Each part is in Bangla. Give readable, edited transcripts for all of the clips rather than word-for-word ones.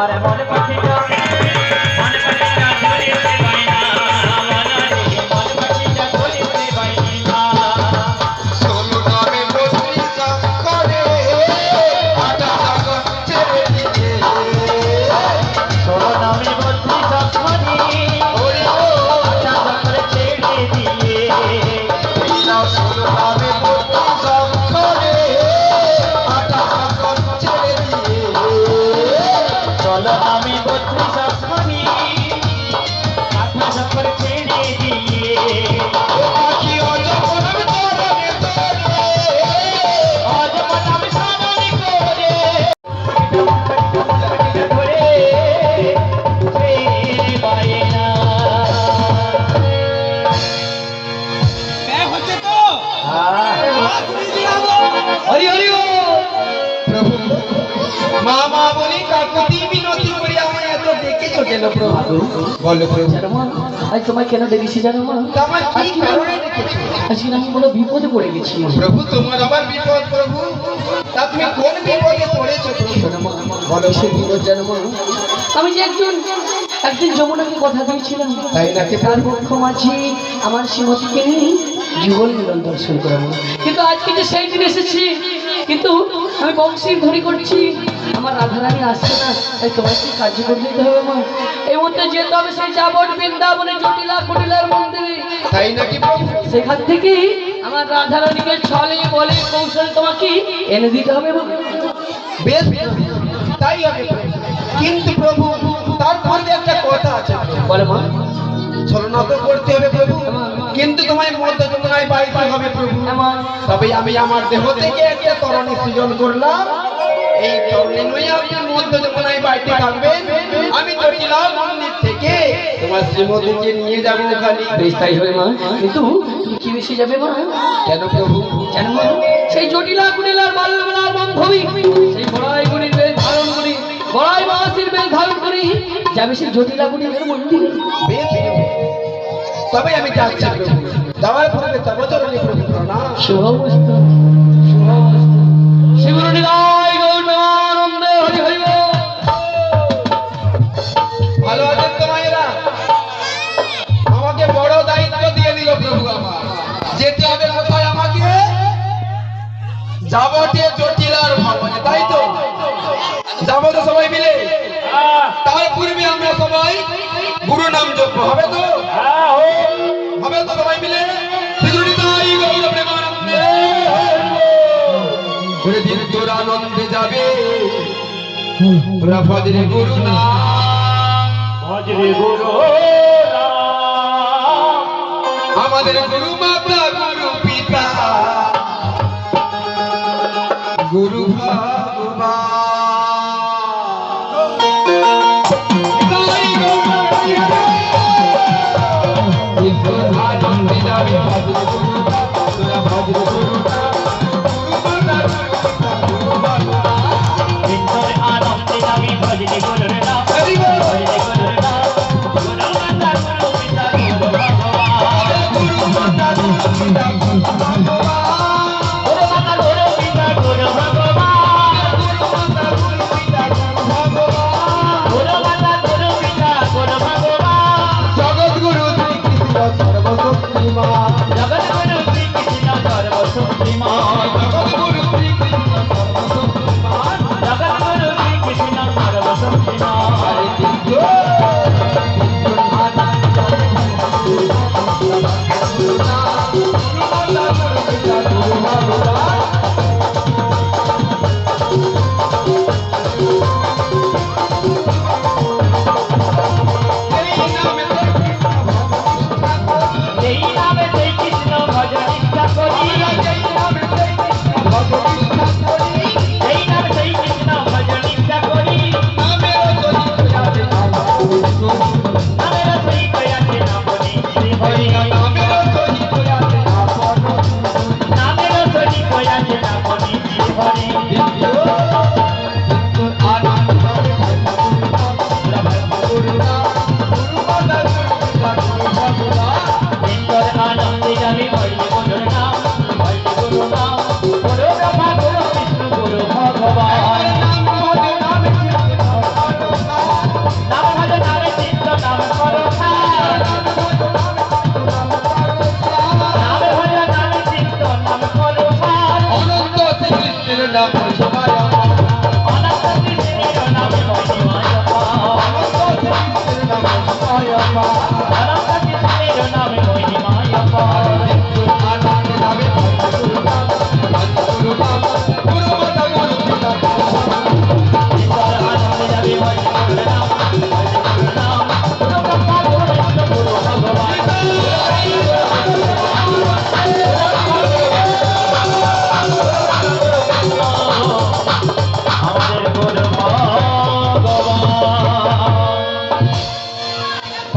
আমার মনে পাখিটা মনে পাখিটা ঘুরে উঠে বাইনা মনে পাখিটা ঘুরে উঠে বাইনা সোনু নামে বসিসা করে আটা সাগর ছেড়ে দিতে সোনু নামে বসিসা করে ওরে ও আটা সাগর ছেড়ে দিয়ে সোনু নামে বসিসা করে আটা সাগর ছেড়ে দিয়ে চলো আমি বসিসা করে আটা সাগর ছেড়ে দিয়ে পাখি অজপন তরণে তোরে আজ মনাম সাননি করে করে রে বাইনা হচ্ছে তো হরি হরি প্রভু মা বলি কাকুতি বিনতি করি আমায় এত ডেকেছো কেন প্রভু বলো প্রভু জানো মা আজ তোমায় কেন ডেকেছি জানো মা আমার কি কারণে ডেকেছো আজকে আমি কোনো বিপদে পড়ে গেছি প্রভু তোমার আবার বিপদ প্রভু তা তুমি কোন বিপদে পড়েছো প্রভু শোনো মা বলো সে বিপদ জানো মা আমি যে একদিন যমুনাকে কথা দিয়েছিলাম তাই নাকি তার মুখ্য মাঝি আমার শ্রীমতীকে নিয়ে জীবন মিলন দর্শন করাবো কিন্তু আজকে যে সেই দিন এসেছি কিন্তু আমি বংশীর ধরি করছি আমার রাধারানী আসছে না তাই তোমার কি কার্য করে দিতে হবে মা এই মধ্যে যেতে হবে সেই যাবট বৃন্দাবনে জটিলা কুটিলার মন্দিরে তাই নাকি প্রভু সেখান থেকে আমার রাধারানীকে ছলে বলে কৌশলে তোমাকে এনে দিতে হবে মা বেশ তাই হবে প্রভু। কিন্তু প্রভু তার পূর্বে একটা কথা আছে বলে মা ছলনা তো করতে হবে প্রভু কিন্তু তোমায় মধ্য যমুনায় বাড়িতে হবে প্রভু আমার তবে আমি আমার দেহ থেকে একটা তরণী সৃজন করলাম এই তরণী নই আপনি মধ্য যমুনায় বাড়িতে থাকবেন আমি জটিলা মন্দির থেকে তোমার শ্রীমতীকে নিয়ে যাবো খালি বেশ তাই হবে মা কিন্তু তুমি কি বেশি যাবে মা কেন প্রভু জানো মা সেই জটিলা কুটিলার বাল্যবেলার বান্ধবী সেই বড়াই গুণীর বেশ ধারণ করি বড়াই মাসির বেশ ধারণ করি যাবে সেই জটিলা কুটিলার মন্দিরে বেশ তবে আমি যাচ্ছি প্রভু যাওয়ার পূর্বে তব চরণে প্রভু প্রণাম শুভমস্তু শুভমস্তু শিবর নিগায় গৌরবানন্দে হরি হরি বল। ভালো আছেন তো মায়েরা আমাকে বড় দায়িত্ব দিয়ে দিল প্রভু আমার যেতে হবে কোথায় আমাকে যাবতীয় জটিলার ভবনে তাই তো যাবো তো সবাই মিলে তার পূর্বে আমরা সবাই গুরু নাম জপ হবে তো হবে তো সবাই মিলে বিজড়িতাই গৌর প্রেমানন্দে ওরে দিন তোর আনন্দে যাবে তোরা ভজরে গুরু নাম ভজরে গুরু আমাদের গুরু মাতা গুরু পিতা গুরু ভগবান আনন্দে যাবে ভজরে গুরু তোরা ভজরে গুরু বিন্দর আনন্দে যাবি ভজরে গুরুর নাম ভজরে গুরুর নাম গুরু মাতা গুরু পিতা গুরু ভগবান গুরু মাতা গুরু পিতা গুরু ভগবান গুরু মাতা গুরু পিতা গুরু ভগবান গুরু মাতা গুরু পিতা গুরু ভগবান গুরু মাতা গুরু পিতা গুরু ভগবান জগৎ গুরু শ্রী কৃষ্ণ সর্বশক্তিমান জগৎ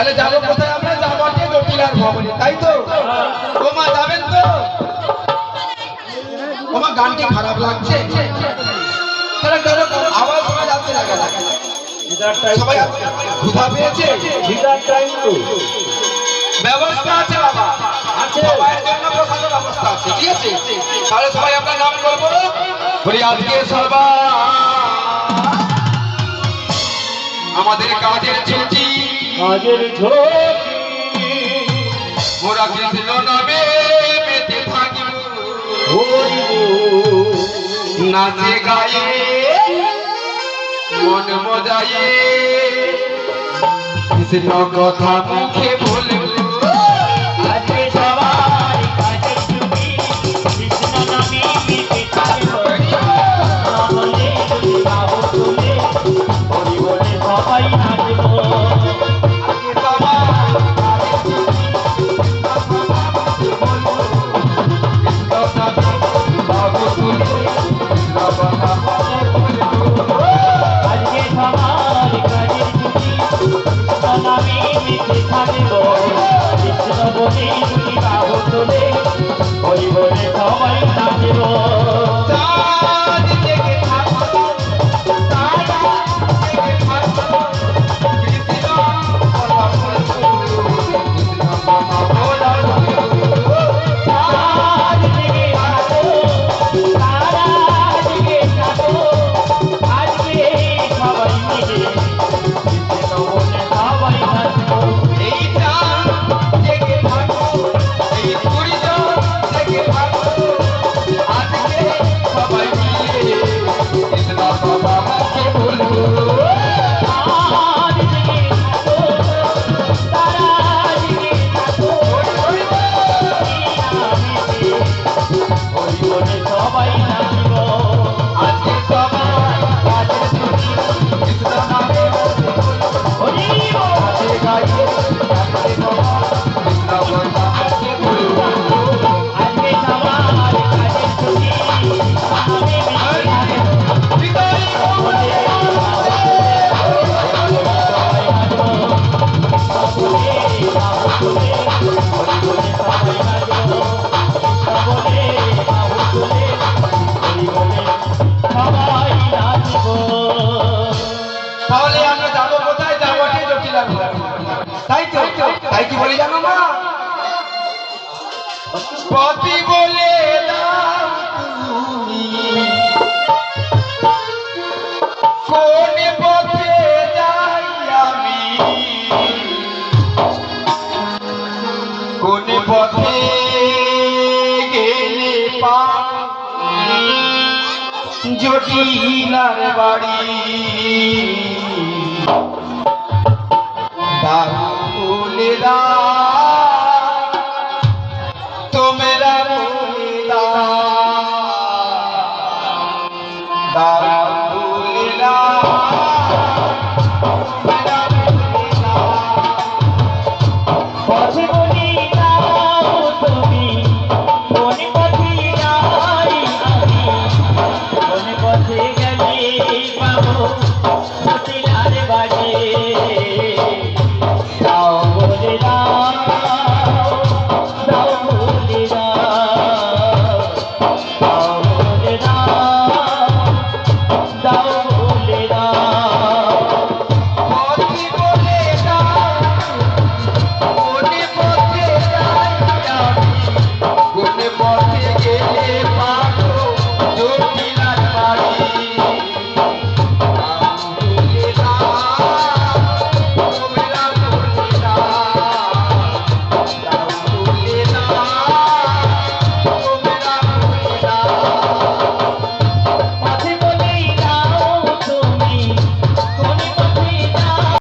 তাহলে যাবো কোথায় আমরা? যাবো জটিলার ভবনে, তাই তো? ওমা যাবেন তো? ওমা গানটি খারাপ লাগছে, আওয়াজ শোনা যাচ্ছে না কেন? সবাই ক্ষুধা পেয়েছে? ব্যবস্থা আছে বাবা, সবাইয়ের জন্য প্রসাদের ব্যবস্থা আছে, ঠিক আছে? তাহলে সবাই আপনার নাম করবো। বলি আজকে সর্বা আমাদের কাজের ছুটি, মোরা কৃষ্ণ নামে মেতে থাকিব, নাচে গায়ে মন মজায়ে কৃষ্ণ কথা মুখে বলব। আজকে সবার কাজের ছুটি, কৃষ্ণ নামে মেতে থাকিব, বলে বাহু তুলে হরি বলে সবাই নাচব। আজকে সবার কাজের ছুটি, কৃষ্ণ নামে মেতে থাকিব, কৃষ্ণ বলে দুটি বাহু তুলে হরি বলে সবাই নাচব। তাহলে আমরা যাবো কোথায়? যাবো জটিলার ভবনে, তাই তো? তাই কি বলি জানো মা? পতি বলে দাও তুমি কোন পথে যাই আমি, কোন পথে গেলে পাই জটিলার বাড়ি।